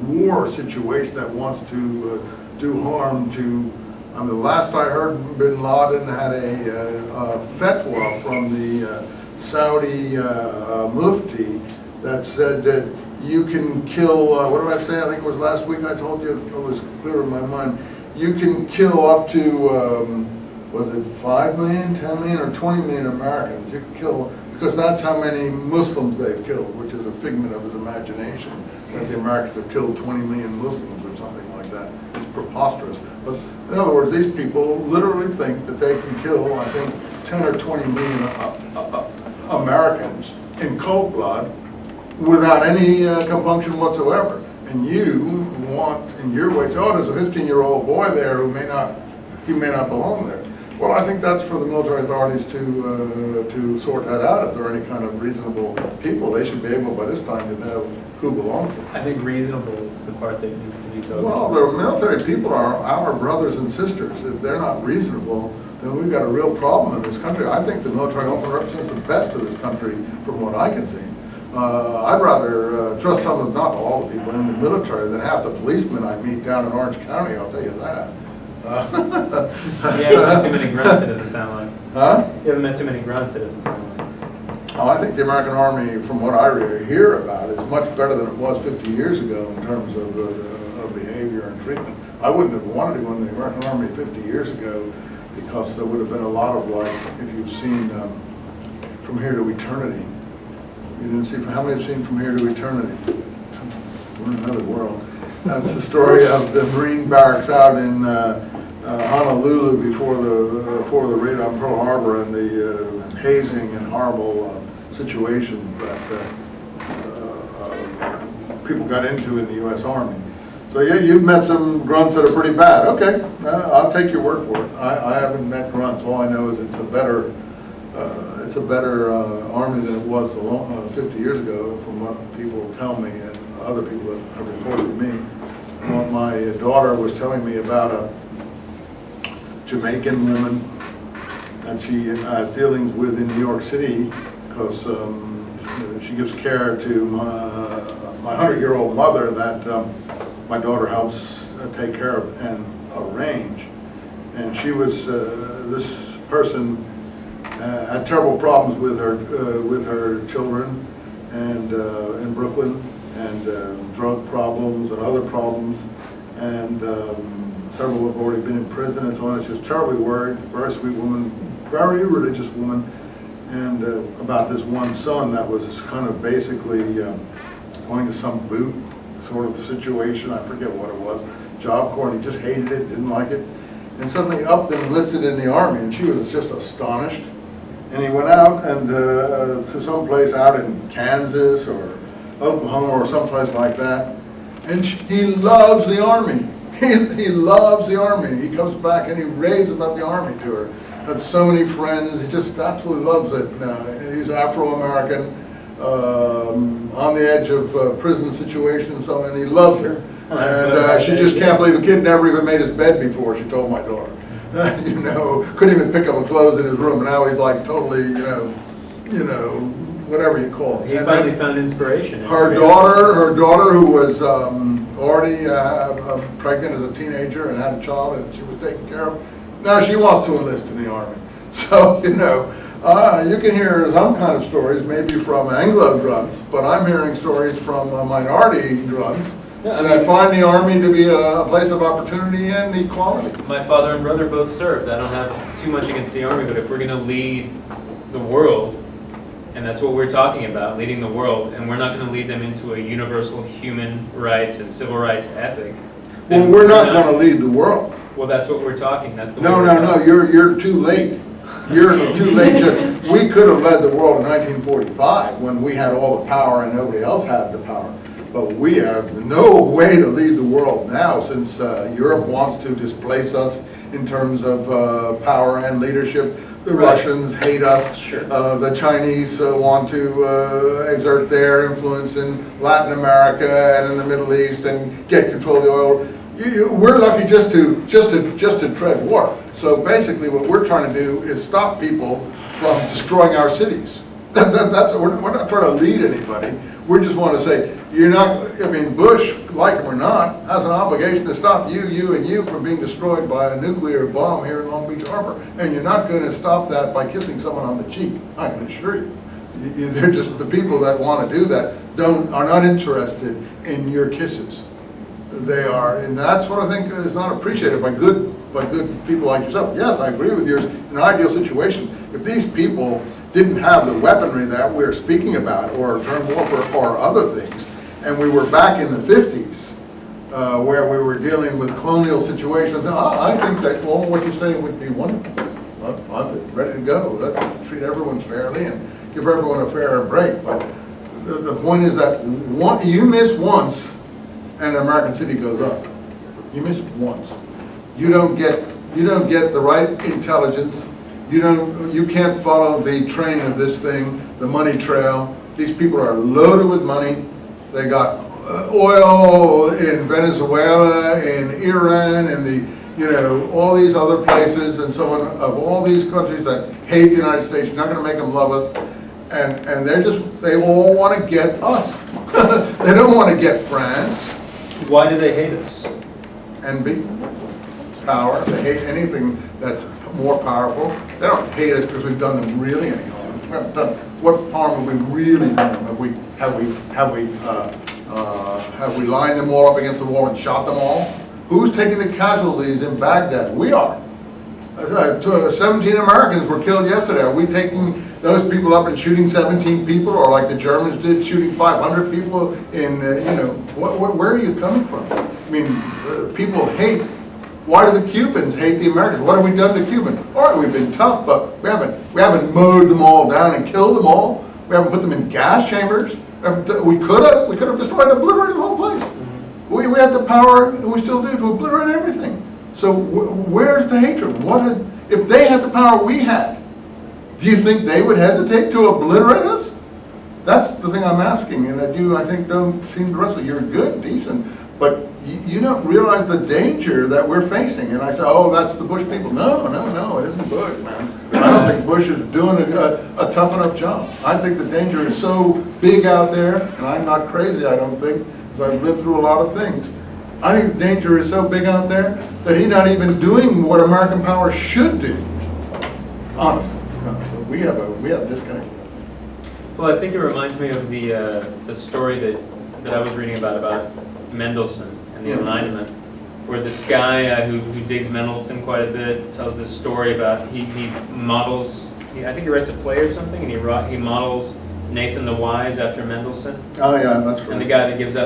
war situation that wants to do harm to. I mean, the last I heard, Bin Laden had a fatwa from the Saudi Mufti that said that you can kill, what did I say? I think it was last week I told you, it was clear in my mind. You can kill up to, was it 5 million, 10 million, or 20 million Americans? You can kill, because that's how many Muslims they've killed, which is a figment of his imagination, that the Americans have killed 20 million Muslims or something like that. It's preposterous. But in other words, these people literally think that they can kill, I think, 10 or 20 million Americans in cold blood without any compunction whatsoever. And you want, in your way, say, oh, there's a 15-year-old boy there who he may not belong there. Well, I think that's for the military authorities to sort that out. If there are any kind of reasonable people, they should be able by this time to know who belongs to them. I think reasonable is the part that needs to be focused on. Well, the military people are our brothers and sisters. If they're not reasonable, then we've got a real problem in this country. I think the military often represents the best of this country from what I can see. I'd rather trust some of, not all the people in the military, than half the policemen I meet down in Orange County, I'll tell you that. You haven't met too many grunts, it doesn't sound like. Huh? You haven't met too many grunts, it doesn't sound like. Oh, I think the American Army, from what I hear about, is much better than it was 50 years ago in terms of behavior and treatment. I wouldn't have wanted to go in the American Army 50 years ago because there would have been a lot of, like, if you've seen From Here to Eternity. You didn't see, how many have seen From Here to Eternity? We're in another world. That's the story of the Marine barracks out in Honolulu before the raid on Pearl Harbor and the hazing and horrible situations that people got into in the U.S. Army. So yeah, you've met some grunts that are pretty bad. Okay, I'll take your word for it. I haven't met grunts. All I know is it's a better Army than it was 50 years ago, from what people tell me and other people that have reported to me. Well, my daughter was telling me about a Jamaican woman that she has dealings with in New York City because she gives care to my 100-year-old mother that my daughter helps take care of and arrange. And she was, this person had terrible problems with her children and in Brooklyn, and drug problems and other problems, and several have already been in prison and so on. It's just terribly worried. Very sweet woman, very religious woman, and about this one son that was kind of basically going to some boot sort of situation. I forget what it was. Job Corps, and he just hated it, didn't like it, and suddenly upped and enlisted in the Army, and she was just astonished. And he went out and to some place out in Kansas or Oklahoma or someplace like that, and he loves the Army. He loves the Army. He comes back and he raves about the Army to her. Had so many friends. He just absolutely loves it. He's Afro-American, on the edge of prison situation, so, and he loves her. And she just can't believe the kid never even made his bed before, she told my daughter. You know, couldn't even pick up his clothes in his room, and now he's like totally, you know, whatever you call it. He finally found inspiration. Her daughter, who was already pregnant as a teenager and had a child, and she was taken care of. Now she wants to enlist in the Army. So, you know, you can hear some kind of stories, maybe from Anglo grunts, but I'm hearing stories from minority grunts that find the Army to be a place of opportunity and equality. My father and brother both served. I don't have too much against the Army, but if we're going to lead the world, and that's what we're talking about, leading the world, and we're not going to lead them into a universal human rights and civil rights ethic. Well, we're not going to lead the world. Well, that's what we're talking. That's the No, you're too late. You're too late. We could have led the world in 1945 when we had all the power and nobody else had the power. But we have no way to lead the world now, since Europe wants to displace us in terms of power and leadership. The Russians hate us. Sure. The Chinese want to exert their influence in Latin America and in the Middle East and get control of the oil. We're lucky just to tread water. So basically, what we're trying to do is stop people from destroying our cities. We're not trying to lead anybody. We just want to say, you're not, I mean, Bush, like him or not, has an obligation to stop you from being destroyed by a nuclear bomb here in Long Beach Harbor. And you're not going to stop that by kissing someone on the cheek, I can assure you. They're just, the people that want to do that are not interested in your kisses. They are, and that's what I think is not appreciated by good people like yourself. Yes, I agree with yours. In an ideal situation, if these people didn't have the weaponry that we're speaking about, or germ warfare, or other things, and we were back in the 50s, where we were dealing with colonial situations, I think that all what you say would be wonderful. I'm ready to go. Let's treat everyone fairly and give everyone a fair break. But the point is that you miss once, and an American city goes up. You miss once. You don't get the right intelligence. You can't follow the train of this thing, the money trail. These people are loaded with money. They got oil in Venezuela, in Iran, and all these other places, and so on, of all these countries that hate the United States. You're not going to make them love us, and they all want to get us. They don't want to get France. Why do they hate us? Envy, power. They hate anything that's more powerful. They don't hate us because we've done them really any harm. We haven't done. What harm have we really done them? Have we lined them all up against the wall and shot them all? Who's taking the casualties in Baghdad? We are. 17 Americans were killed yesterday. Are we taking those people up and shooting 17 people, or like the Germans did, shooting 500 people in, where are you coming from? I mean, people hate. Why do the Cubans hate the Americans? What have we done to Cubans? All right, we've been tough, but we haven't mowed them all down and killed them all. We haven't put them in gas chambers. We could have destroyed, obliterated the whole place. We had the power, and we still do, to obliterate everything. So where's the hatred? If they had the power we had, do you think they would hesitate to obliterate us? That's the thing I'm asking, and I think don't seem to wrestle. You're good, decent, but you don't realize the danger that we're facing. And I say, oh, that's the Bush people. No, it isn't Bush, man. I don't think Bush is doing a tough enough job. I think the danger is so big out there, and I'm not crazy, I don't think, because I've lived through a lot of things. I think the danger is so big out there that he's not even doing what American power should do. Honestly, so we have a disconnect. Well, I think it reminds me of the story that I was reading about Mendelssohn and the Enlightenment, where this guy who digs Mendelssohn quite a bit tells this story about he models. I think he writes a play or something, and he models Nathan the Wise after Mendelssohn. Oh yeah, that's right. And the guy that gives out